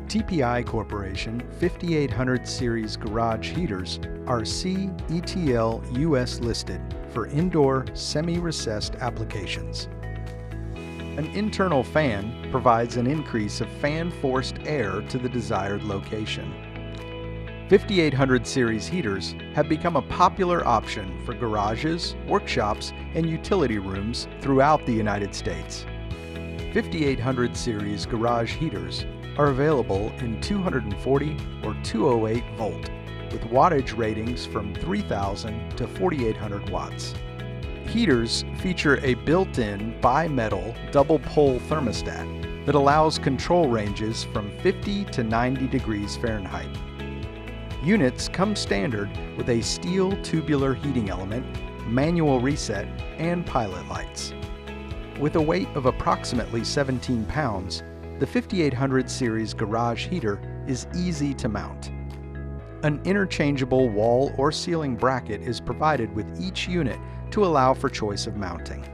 TPI Corporation 5800 series garage heaters are CETL US listed for indoor semi-recessed applications. An internal fan provides an increase of fan-forced air to the desired location. 5800 series heaters have become a popular option for garages, workshops, and utility rooms throughout the United States. 5800 series garage heaters are available in 240 or 208 volt with wattage ratings from 3000 to 4800 watts. Heaters feature a built-in bimetal double-pole thermostat that allows control ranges from 50 to 90 degrees Fahrenheit. Units come standard with a steel tubular heating element, manual reset, and pilot lights. With a weight of approximately 17 pounds, the 5800 series garage heater is easy to mount. An interchangeable wall or ceiling bracket is provided with each unit to allow for choice of mounting.